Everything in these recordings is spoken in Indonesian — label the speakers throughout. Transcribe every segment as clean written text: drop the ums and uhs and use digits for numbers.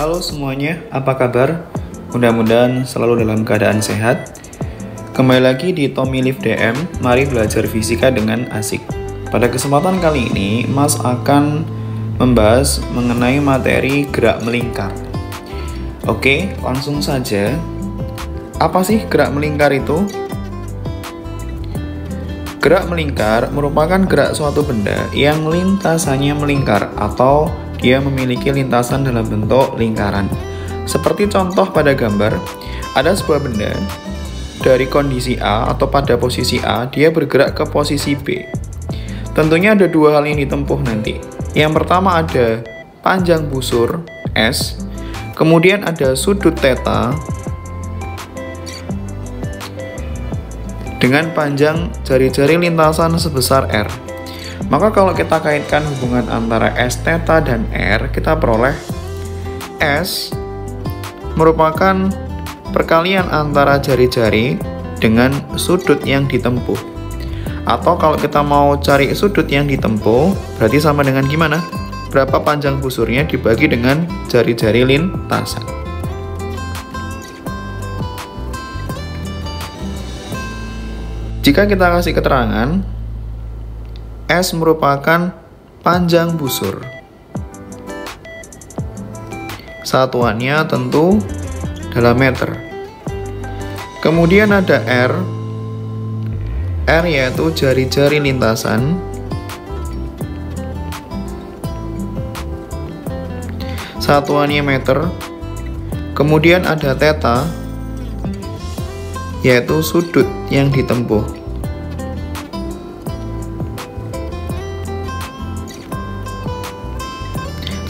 Speaker 1: Halo semuanya, apa kabar? Mudah-mudahan selalu dalam keadaan sehat. Kembali lagi di Tommy Live DM, mari belajar fisika dengan asik. Pada kesempatan kali ini, Mas akan membahas mengenai materi gerak melingkar. Oke, langsung saja. Apa sih gerak melingkar itu? Gerak melingkar merupakan gerak suatu benda yang lintasannya melingkar atau dia memiliki lintasan dalam bentuk lingkaran. Seperti contoh pada gambar, ada sebuah benda dari kondisi A atau pada posisi A, dia bergerak ke posisi B. Tentunya ada dua hal yang ditempuh nanti. Yang pertama ada panjang busur S, kemudian ada sudut theta dengan panjang jari-jari lintasan sebesar R. Maka kalau kita kaitkan hubungan antara S, theta, dan R, kita peroleh S merupakan perkalian antara jari-jari dengan sudut yang ditempuh. Atau kalau kita mau cari sudut yang ditempuh, berarti sama dengan gimana? Berapa panjang busurnya dibagi dengan jari-jari lintasan. Jika kita kasih keterangan, S merupakan panjang busur. Satuannya tentu dalam meter. Kemudian ada R. R yaitu jari-jari lintasan. Satuannya meter. Kemudian ada theta, yaitu sudut yang ditempuh.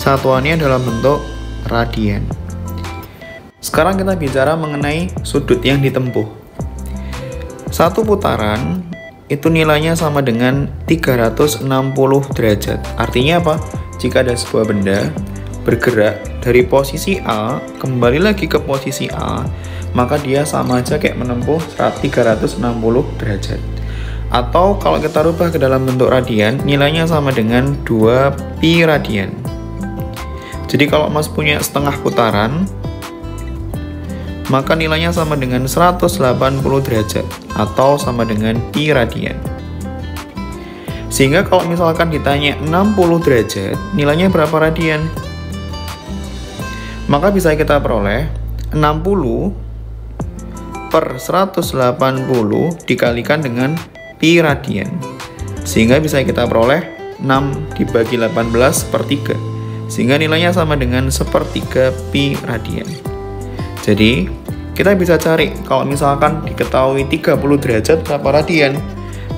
Speaker 1: Satuannya dalam bentuk radian. Sekarang kita bicara mengenai sudut yang ditempuh. Satu putaran itu nilainya sama dengan 360 derajat. Artinya apa? Jika ada sebuah benda bergerak dari posisi A kembali lagi ke posisi A, maka dia sama aja kayak menempuh 360 derajat. Atau kalau kita rubah ke dalam bentuk radian, nilainya sama dengan 2 pi radian. Jadi kalau Mas punya setengah putaran, maka nilainya sama dengan 180 derajat atau sama dengan pi radian. Sehingga kalau misalkan ditanya 60 derajat, nilainya berapa radian? Maka bisa kita peroleh 60 per 180 dikalikan dengan pi radian, sehingga bisa kita peroleh 6 dibagi 18 per 3, sehingga nilainya sama dengan 1/3 pi radian. Jadi kita bisa cari kalau misalkan diketahui 30 derajat berapa radian,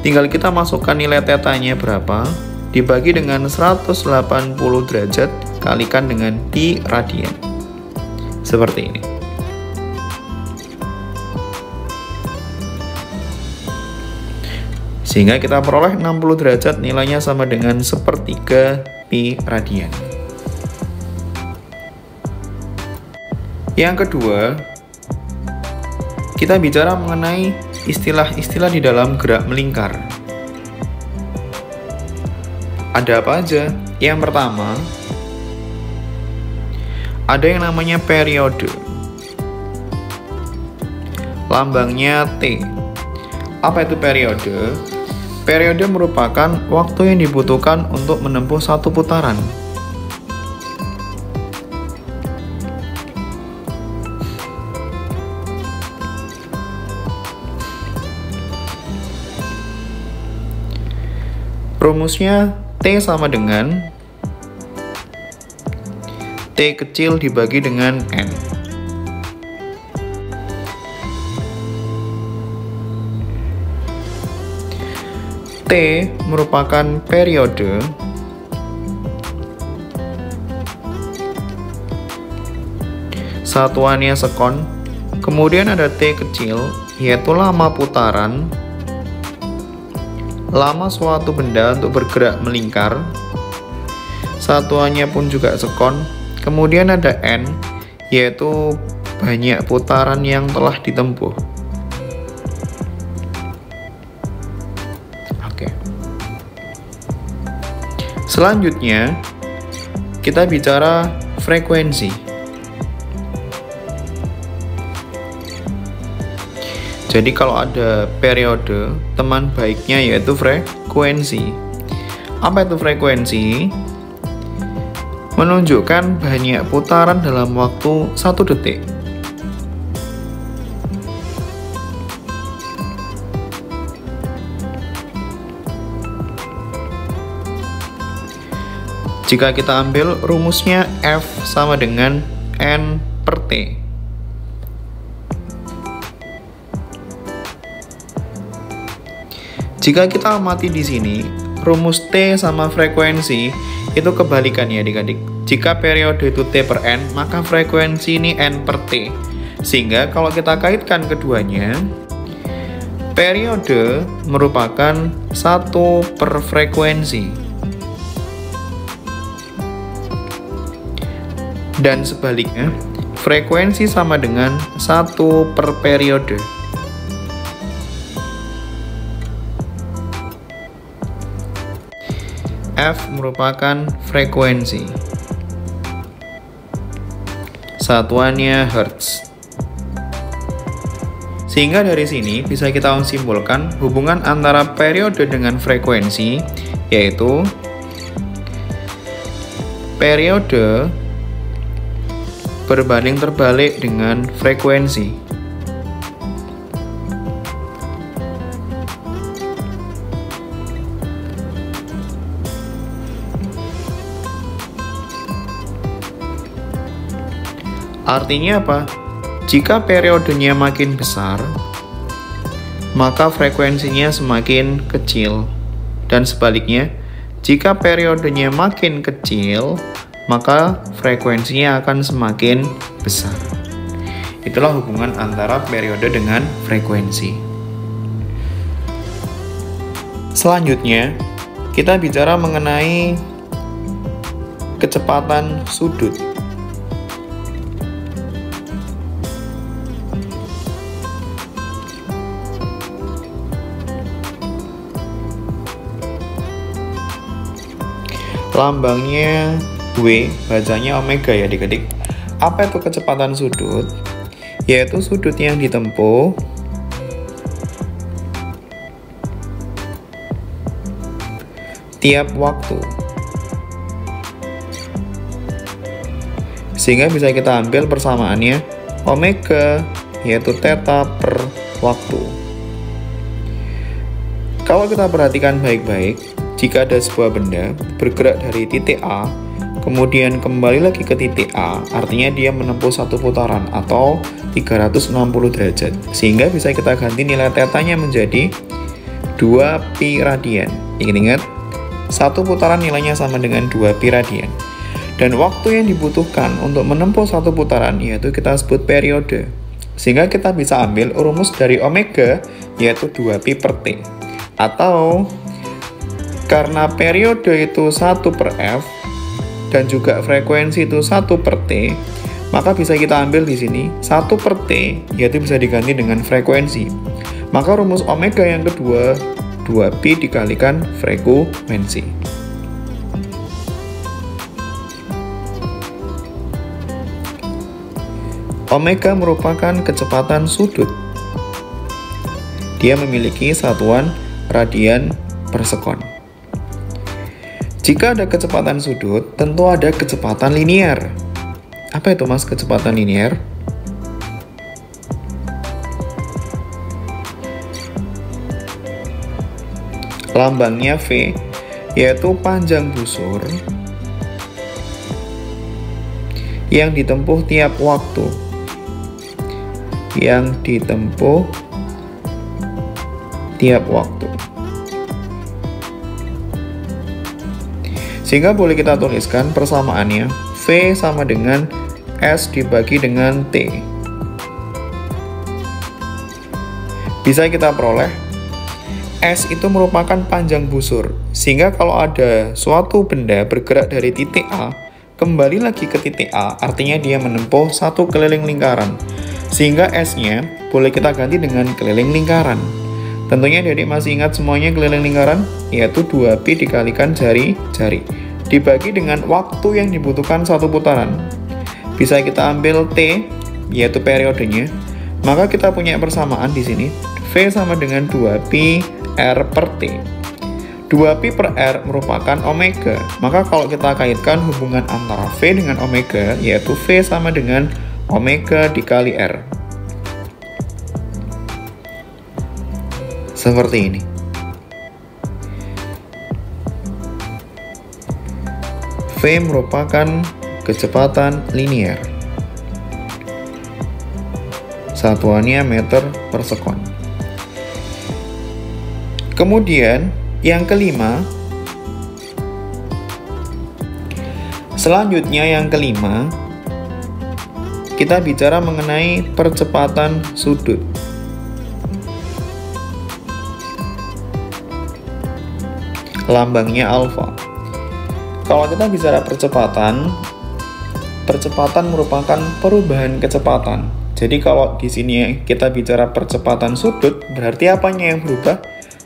Speaker 1: tinggal kita masukkan nilai tetanya berapa dibagi dengan 180 derajat kalikan dengan pi radian, seperti ini. Sehingga kita peroleh 60 derajat nilainya sama dengan 1/3 pi radian. Yang kedua, kita bicara mengenai istilah-istilah di dalam gerak melingkar. Ada apa aja? Yang pertama, ada yang namanya periode. Lambangnya T. Apa itu periode? Periode merupakan waktu yang dibutuhkan untuk menempuh satu putaran. Rumusnya T sama dengan T kecil dibagi dengan N. T merupakan periode satuannya sekon, kemudian ada T kecil yaitu lama putaran, lama suatu benda untuk bergerak melingkar, satuannya pun juga sekon, kemudian ada N yaitu banyak putaran yang telah ditempuh. Selanjutnya, kita bicara frekuensi. Jadi kalau ada periode, teman baiknya yaitu frekuensi. Apa itu frekuensi? Menunjukkan banyak putaran dalam waktu 1 detik. Jika kita ambil rumusnya, F sama dengan N per T. Jika kita amati di sini, rumus T sama frekuensi itu kebalikan ya adik-adik. Jika periode itu T per N, maka frekuensi ini N per T. Sehingga kalau kita kaitkan keduanya, periode merupakan 1 per frekuensi. Dan sebaliknya, frekuensi sama dengan 1 per periode. F merupakan frekuensi. Satuannya Hertz. Sehingga dari sini bisa kita simpulkan hubungan antara periode dengan frekuensi, yaitu periode berbanding terbalik dengan frekuensi. Artinya apa? Jika periodenya makin besar, maka frekuensinya semakin kecil. Dan sebaliknya, jika periodenya makin kecil, maka frekuensinya akan semakin besar. Itulah hubungan antara periode dengan frekuensi. Selanjutnya, kita bicara mengenai kecepatan sudut. Lambangnya W, bacanya omega ya adik-adik. Apa itu kecepatan sudut? Yaitu sudut yang ditempuh tiap waktu. Sehingga bisa kita ambil persamaannya omega, yaitu theta per waktu. Kalau kita perhatikan baik-baik, jika ada sebuah benda bergerak dari titik A, kemudian kembali lagi ke titik A, artinya dia menempuh 1 putaran atau 360 derajat. Sehingga bisa kita ganti nilai tetanya menjadi 2pi radian. Ingat-ingat, 1 putaran nilainya sama dengan 2pi radian. Dan waktu yang dibutuhkan untuk menempuh 1 putaran yaitu kita sebut periode. Sehingga kita bisa ambil rumus dari omega yaitu 2pi per T. Atau karena periode itu 1 per F dan juga frekuensi itu 1 per T, maka bisa kita ambil di sini 1 per T, yaitu bisa diganti dengan frekuensi. Maka rumus omega yang kedua, 2pi dikalikan frekuensi. Omega merupakan kecepatan sudut. Dia memiliki satuan radian per sekon. Jika ada kecepatan sudut, tentu ada kecepatan linear. Apa itu mas kecepatan linear? Lambangnya V, yaitu panjang busur yang ditempuh tiap waktu. Yang ditempuh tiap waktu. Sehingga boleh kita tuliskan persamaannya V sama dengan S dibagi dengan T. Bisa kita peroleh S itu merupakan panjang busur. Sehingga kalau ada suatu benda bergerak dari titik A kembali lagi ke titik A, artinya dia menempuh 1 keliling lingkaran. Sehingga S-nya boleh kita ganti dengan keliling lingkaran. Tentunya adik masih ingat semuanya keliling lingkaran, yaitu 2pi dikalikan jari-jari dibagi dengan waktu yang dibutuhkan 1 putaran. Bisa kita ambil T, yaitu periodenya, Maka kita punya persamaan di sini. V sama dengan 2pi R per T. 2pi per R merupakan omega. Maka kalau kita kaitkan hubungan antara V dengan omega, yaitu V sama dengan omega dikali R. Seperti ini. V merupakan kecepatan linier. Satuannya meter per sekon. Kemudian yang kelima, selanjutnya yang kelima, kita bicara mengenai percepatan sudut. Lambangnya alfa. Kalau kita bicara percepatan merupakan perubahan kecepatan. Jadi kalau di sini kita bicara percepatan sudut, berarti apanya yang berubah?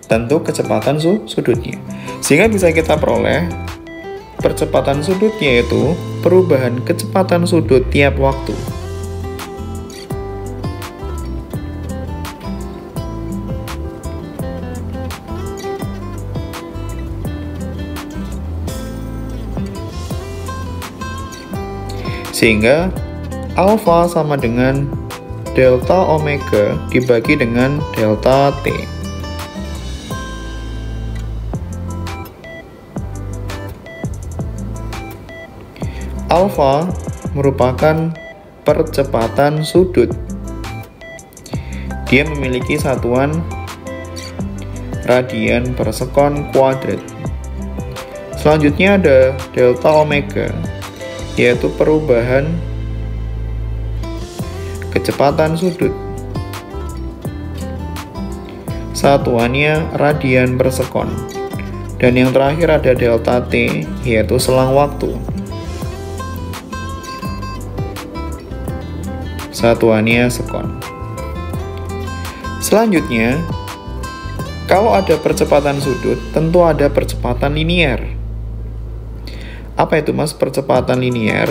Speaker 1: Tentu kecepatan sudutnya. Sehingga bisa kita peroleh percepatan sudut yaitu perubahan kecepatan sudut tiap waktu. Sehingga alfa sama dengan delta omega dibagi dengan delta T. Alfa merupakan percepatan sudut. Dia memiliki satuan radian per sekon kuadrat. Selanjutnya ada delta omega, yaitu perubahan kecepatan sudut. Satuannya radian per sekon. Dan yang terakhir ada delta T, yaitu selang waktu. Satuannya sekon. Selanjutnya, kalau ada percepatan sudut, tentu ada percepatan linier. Apa itu, Mas, percepatan linier?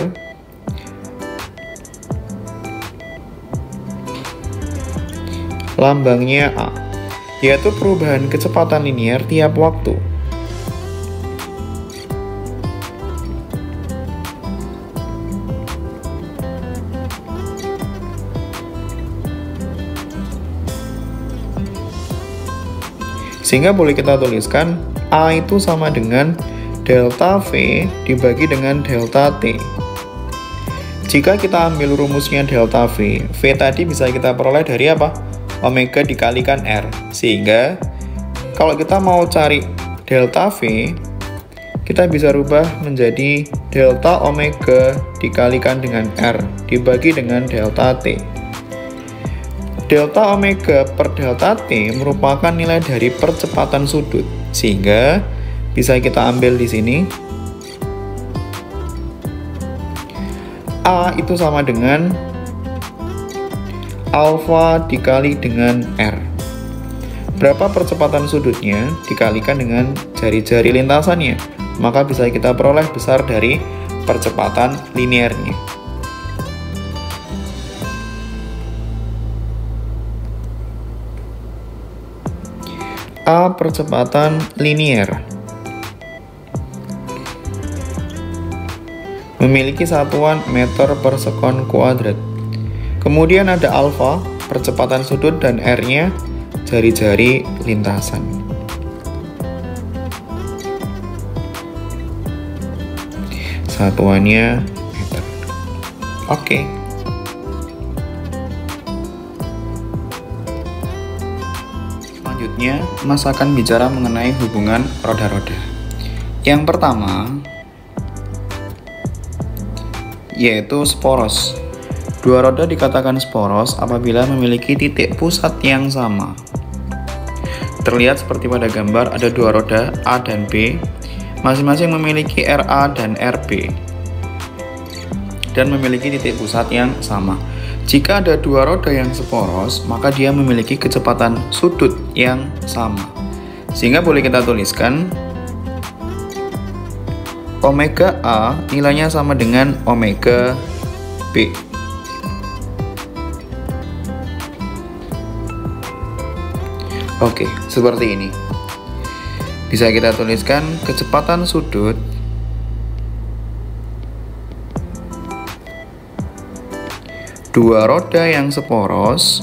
Speaker 1: Lambangnya A, yaitu perubahan kecepatan linier tiap waktu. Sehingga boleh kita tuliskan A itu sama dengan delta V dibagi dengan delta T. Jika kita ambil rumusnya delta V, V tadi bisa kita peroleh dari apa? Omega dikalikan R. Sehingga kalau kita mau cari delta V, kita bisa rubah menjadi delta omega dikalikan dengan R dibagi dengan delta T. Delta omega per delta T merupakan nilai dari percepatan sudut, sehingga bisa kita ambil di sini A itu sama dengan alfa dikali dengan R. Berapa percepatan sudutnya dikalikan dengan jari-jari lintasannya, maka bisa kita peroleh besar dari percepatan liniernya. A percepatan linier memiliki satuan meter per sekon kuadrat. Kemudian ada alfa, percepatan sudut, dan R-nya jari-jari lintasan. Satuannya meter. Oke. Selanjutnya, Mas akan bicara mengenai hubungan roda-roda. Yang pertama, yaitu sporos. Dua roda dikatakan sporos apabila memiliki titik pusat yang sama. Terlihat seperti pada gambar, ada dua roda A dan B, masing-masing memiliki RA dan RB, dan memiliki titik pusat yang sama. Jika ada dua roda yang seporos, maka dia memiliki kecepatan sudut yang sama. Sehingga boleh kita tuliskan omega A nilainya sama dengan omega B. Oke, seperti ini. Bisa kita tuliskan kecepatan sudut dua roda yang seporos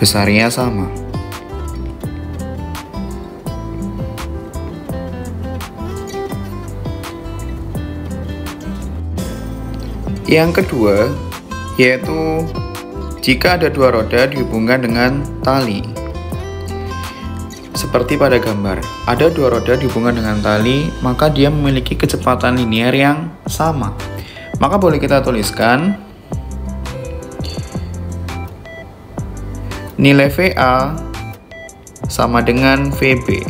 Speaker 1: besarnya sama. Yang kedua, yaitu jika ada dua roda dihubungkan dengan tali. Seperti pada gambar, ada dua roda dihubungkan dengan tali, maka dia memiliki kecepatan linear yang sama. Maka boleh kita tuliskan nilai VA sama dengan VB.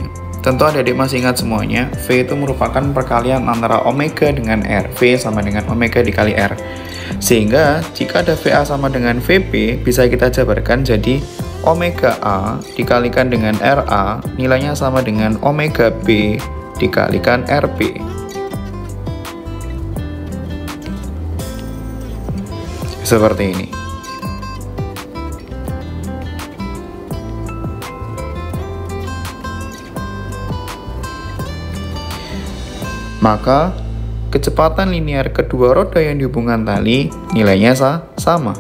Speaker 1: Tentu adik-adik masih ingat semuanya, V itu merupakan perkalian antara omega dengan R. V sama dengan omega dikali R. Sehingga jika ada VA sama dengan VB, bisa kita jabarkan jadi omega A dikalikan dengan RA, nilainya sama dengan omega B dikalikan RB. Seperti ini. Maka kecepatan linear kedua roda yang dihubungkan tali nilainya sama.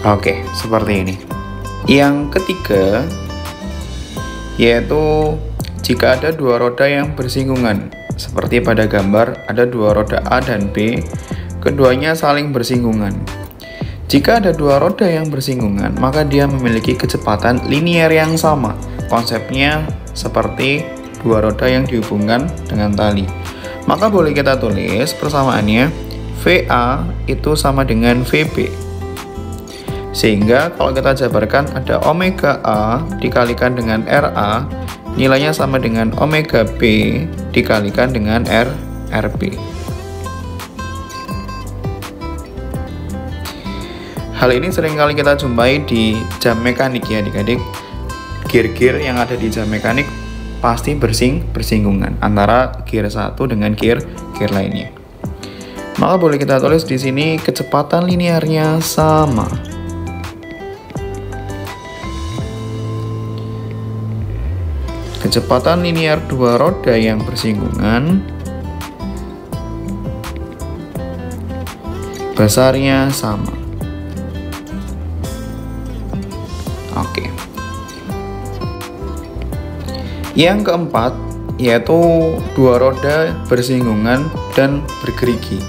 Speaker 1: Oke, seperti ini. Yang ketiga, yaitu jika ada dua roda yang bersinggungan. Seperti pada gambar, ada dua roda A dan B, keduanya saling bersinggungan. Jika ada dua roda yang bersinggungan, maka dia memiliki kecepatan linear yang sama. Konsepnya seperti dua roda yang dihubungkan dengan tali. Maka boleh kita tulis persamaannya, VA itu sama dengan VB. Sehingga kalau kita jabarkan ada omega A dikalikan dengan RA, nilainya sama dengan omega B dikalikan dengan RB. Hal ini seringkali kita jumpai di jam mekanik ya adik-adik. Gear-gear yang ada di jam mekanik pasti bersinggungan antara gear satu dengan gear lainnya. Maka boleh kita tulis di sini kecepatan linearnya sama. Kecepatan linear dua roda yang bersinggungan besarnya sama. Oke. Yang keempat yaitu dua roda bersinggungan dan bergerigi.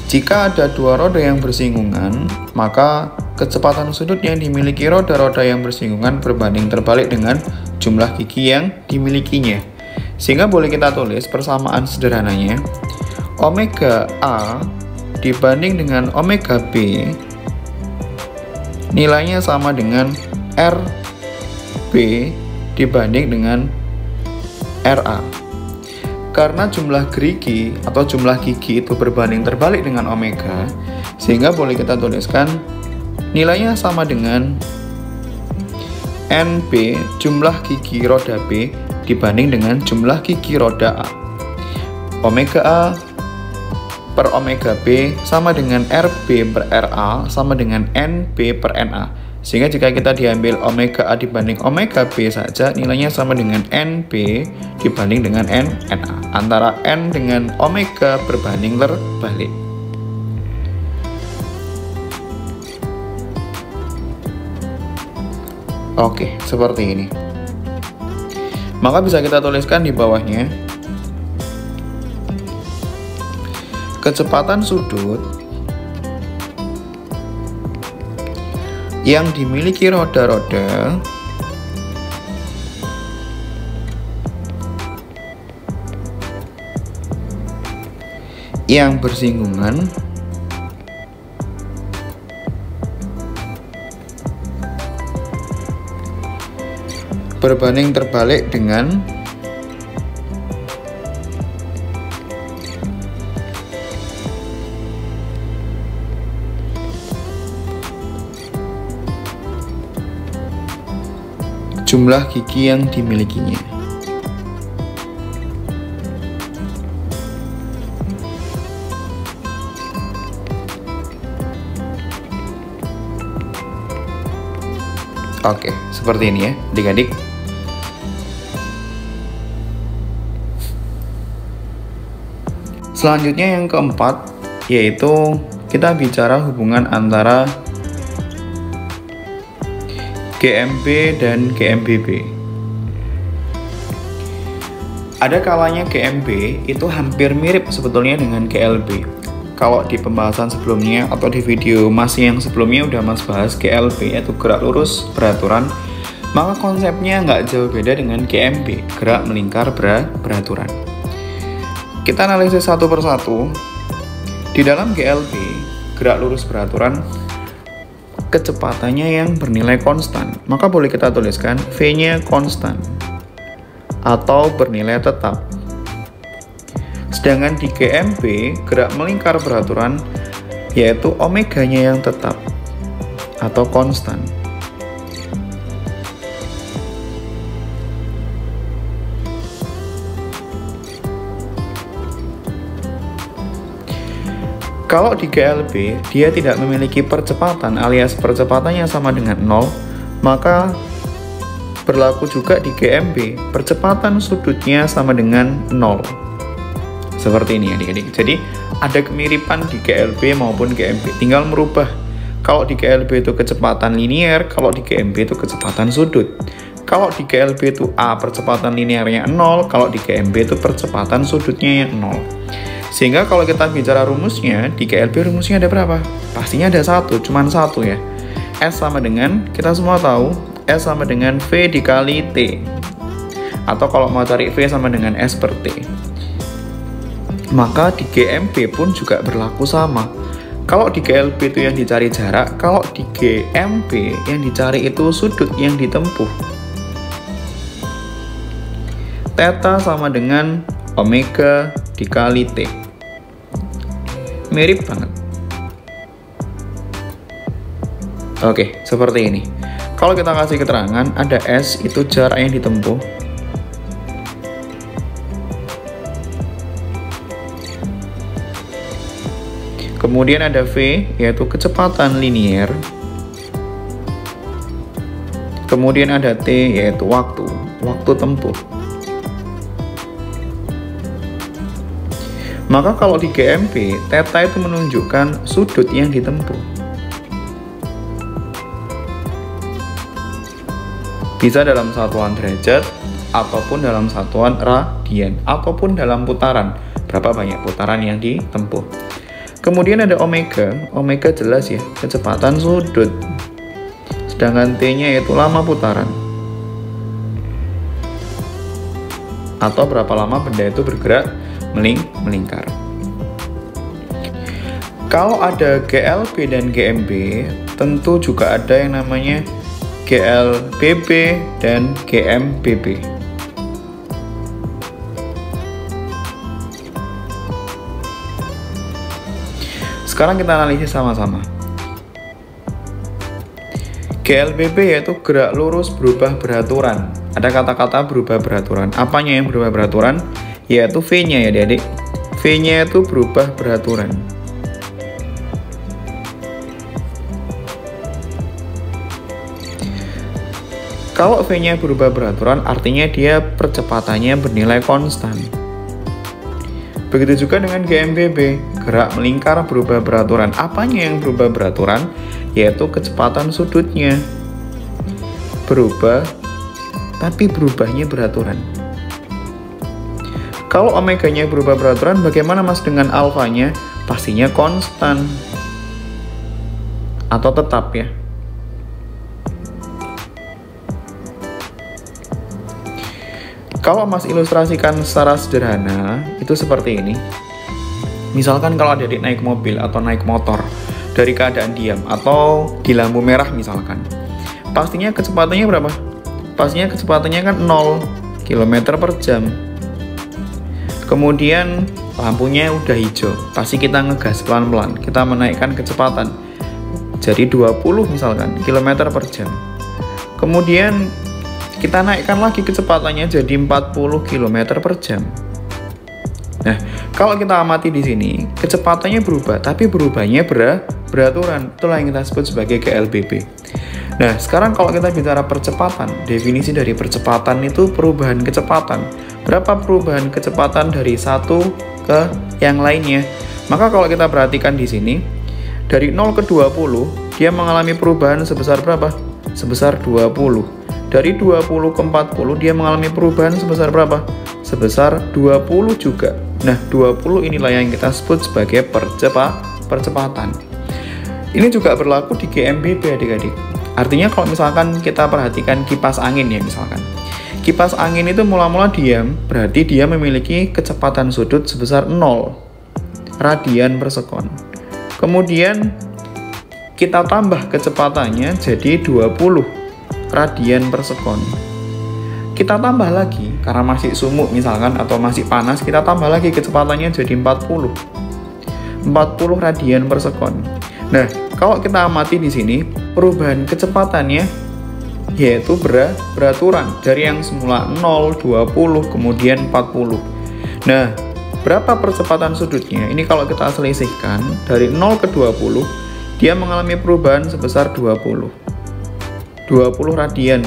Speaker 1: Jika ada dua roda yang bersinggungan, maka kecepatan sudut yang dimiliki roda-roda yang bersinggungan berbanding terbalik dengan jumlah gigi yang dimilikinya. Sehingga boleh kita tulis persamaan sederhananya, omega A dibanding dengan omega B nilainya sama dengan RB dibanding dengan RA. Karena jumlah gerigi atau jumlah gigi itu berbanding terbalik dengan omega, sehingga boleh kita tuliskan nilainya sama dengan NB jumlah gigi roda B dibanding dengan jumlah gigi roda A. Omega A per omega B sama dengan RB per RA sama dengan NB per NA. Sehingga jika kita diambil omega A dibanding omega B saja, nilainya sama dengan NB dibanding dengan NA. Antara N dengan omega berbanding terbalik. Oke, seperti ini. Maka bisa kita tuliskan di bawahnya, kecepatan sudut yang dimiliki roda-roda yang bersinggungan berbanding terbalik dengan jumlah gigi yang dimilikinya. Oke, seperti ini ya, adik-adik. Selanjutnya yang keempat, yaitu kita bicara hubungan antara GMB dan GMBB. Ada kalanya GMB itu hampir mirip sebetulnya dengan GLB. Kalau di pembahasan sebelumnya atau di video masih yang sebelumnya udah Mas bahas GLB, yaitu gerak lurus beraturan, maka konsepnya nggak jauh beda dengan GMB, gerak melingkar beraturan. Kita analisis satu persatu. Di dalam GLB, gerak lurus beraturan, kecepatannya yang bernilai konstan, maka boleh kita tuliskan V-nya konstan atau bernilai tetap. Sedangkan di GMB, gerak melingkar beraturan, yaitu omeganya yang tetap atau konstan. Kalau di GLB, dia tidak memiliki percepatan alias percepatannya sama dengan 0, maka berlaku juga di GMB, percepatan sudutnya sama dengan 0. Seperti ini adik-adik. Jadi ada kemiripan di GLB maupun GMB, tinggal merubah. Kalau di GLB itu kecepatan linier, kalau di GMB itu kecepatan sudut. Kalau di GLB itu A percepatan linearnya 0, kalau di GMB itu percepatan sudutnya yang 0. Sehingga kalau kita bicara rumusnya, di GLB rumusnya ada berapa? Pastinya ada satu, cuman satu ya. S sama dengan, kita semua tahu, S sama dengan V dikali T. Atau kalau mau cari V sama dengan S per T. Maka di GMB pun juga berlaku sama. Kalau di GLB itu yang dicari jarak, kalau di GMB yang dicari itu sudut yang ditempuh. Theta sama dengan omega dikali T. Mirip banget. Oke, seperti ini. Kalau kita kasih keterangan, ada S itu jarak yang ditempuh. Kemudian ada V, yaitu kecepatan linier. Kemudian ada T, yaitu waktu tempuh. Maka kalau di GMB, theta itu menunjukkan sudut yang ditempuh. Bisa dalam satuan derajat, ataupun dalam satuan radian, ataupun dalam putaran. Berapa banyak putaran yang ditempuh. Kemudian ada omega. Omega jelas ya, kecepatan sudut. Sedangkan T-nya yaitu lama putaran. Atau berapa lama benda itu bergerak melingkar. Kalau ada GLB dan GMB, tentu juga ada yang namanya GLBB dan GMBB. Sekarang kita analisis sama-sama. GLBB yaitu gerak lurus berubah beraturan. Ada kata-kata berubah beraturan. Apanya yang berubah beraturan? Yaitu V-nya ya adik-adik. V-nya itu berubah beraturan. Kalau V-nya berubah beraturan, artinya dia percepatannya bernilai konstan. Begitu juga dengan GMBB, gerak melingkar berubah beraturan. Apanya yang berubah beraturan? Yaitu kecepatan sudutnya. Berubah, tapi berubahnya beraturan. Kalau omeganya berubah beraturan, bagaimana mas dengan alfanya? Pastinya konstan atau tetap ya. Kalau mas ilustrasikan secara sederhana, itu seperti ini. Misalkan kalau adik naik mobil atau naik motor dari keadaan diam atau di lampu merah misalkan, pastinya kecepatannya berapa? pastinya kecepatannya kan 0 km per jam. Kemudian lampunya udah hijau, pasti kita ngegas pelan-pelan, kita menaikkan kecepatan jadi 20 misalkan km per jam. Kemudian kita naikkan lagi kecepatannya jadi 40 km per jam. Nah, kalau kita amati di sini, kecepatannya berubah, tapi berubahnya beraturan. Itulah yang kita sebut sebagai GLBB. Nah, sekarang kalau kita bicara percepatan, definisi dari percepatan itu perubahan kecepatan. Berapa perubahan kecepatan dari satu ke yang lainnya? Maka kalau kita perhatikan di sini, dari 0 ke 20, dia mengalami perubahan sebesar berapa? Sebesar 20. Dari 20 ke 40, dia mengalami perubahan sebesar berapa? Sebesar 20 juga. Nah, 20 inilah yang kita sebut sebagai percepatan. Ini juga berlaku di GMBB adik-adik. Artinya kalau misalkan kita perhatikan kipas angin ya misalkan. Kipas angin itu mula-mula diam, berarti dia memiliki kecepatan sudut sebesar 0 radian per sekon. Kemudian kita tambah kecepatannya jadi 20 radian per sekon. Kita tambah lagi, karena masih sumuk misalkan atau masih panas, kita tambah lagi kecepatannya jadi 40 radian per sekon. Nah, kalau kita amati di sini, perubahan kecepatannya yaitu beraturan dari yang semula 0, 20, kemudian 40. Nah, berapa percepatan sudutnya? Ini kalau kita selisihkan dari 0 ke 20, dia mengalami perubahan sebesar 20 radian.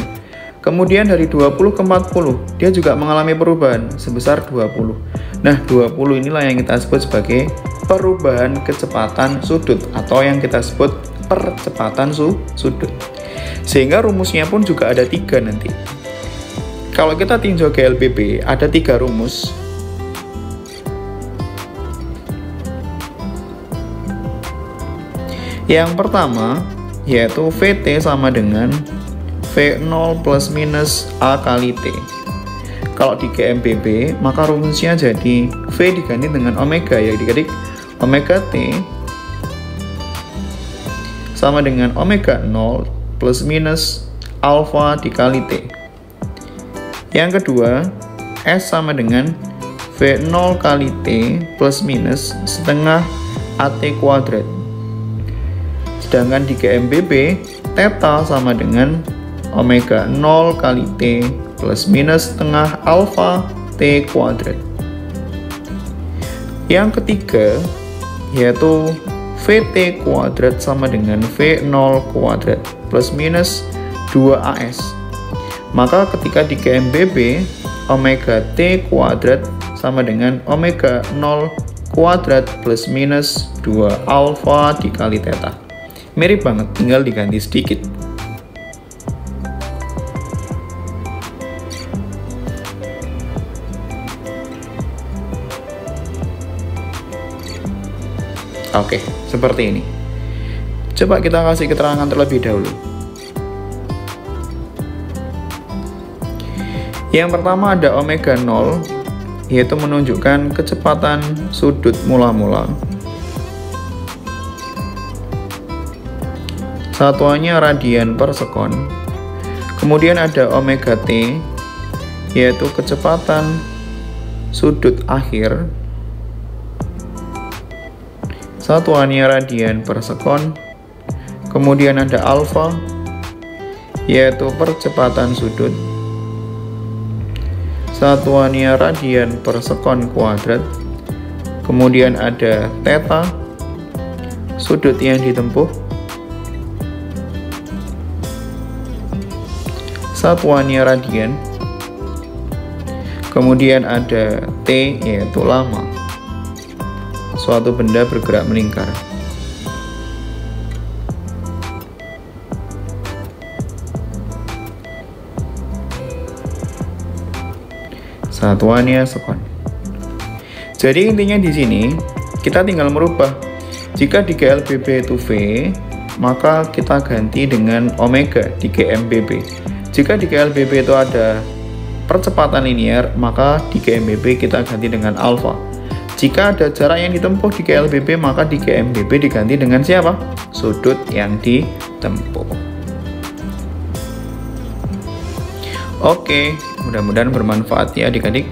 Speaker 1: Kemudian dari 20 ke 40, dia juga mengalami perubahan sebesar 20. Nah, 20 inilah yang kita sebut sebagai perubahan kecepatan sudut atau yang kita sebut percepatan sudut. Sehingga rumusnya pun juga ada 3 nanti. Kalau kita tinjau GLBB, ada 3 rumus. Yang pertama, yaitu VT sama dengan V0 plus minus A kali T. Kalau di GMBB, maka rumusnya jadi V diganti dengan omega ya adik-adik. Omega T sama dengan omega 0 plus minus alfa dikali T. Yang kedua, S sama dengan V0 kali T plus minus setengah AT kuadrat. Sedangkan di GMBB, theta sama dengan omega 0 kali T plus minus setengah alfa T kuadrat. Yang ketiga, yaitu VT kuadrat sama dengan V0 kuadrat plus minus 2AS. Maka ketika di GMBB, omega T kuadrat sama dengan omega 0 kuadrat plus minus 2 alfa dikali theta. Mirip banget, tinggal diganti sedikit. Oke, seperti ini. Coba kita kasih keterangan terlebih dahulu. Yang pertama ada omega 0, yaitu menunjukkan kecepatan sudut mula-mula. Satuannya radian per sekon. Kemudian ada omega T, yaitu kecepatan sudut akhir. Satuannya radian per sekon. Kemudian ada alfa, yaitu percepatan sudut. Satuannya radian per sekon kuadrat. Kemudian ada theta, sudut yang ditempuh. Satuannya radian. Kemudian ada T, yaitu lama. Suatu benda bergerak melingkar. Satuannya sekon. Jadi intinya di sini kita tinggal merubah. Jika di GLBB itu V, maka kita ganti dengan omega di GMBB. Jika di GLBB itu ada percepatan linear, maka di GMBB kita ganti dengan alfa. Jika ada jarak yang ditempuh di GLBB, maka di GMBB diganti dengan siapa? Sudut yang ditempuh. Oke, mudah-mudahan bermanfaat ya adik-adik.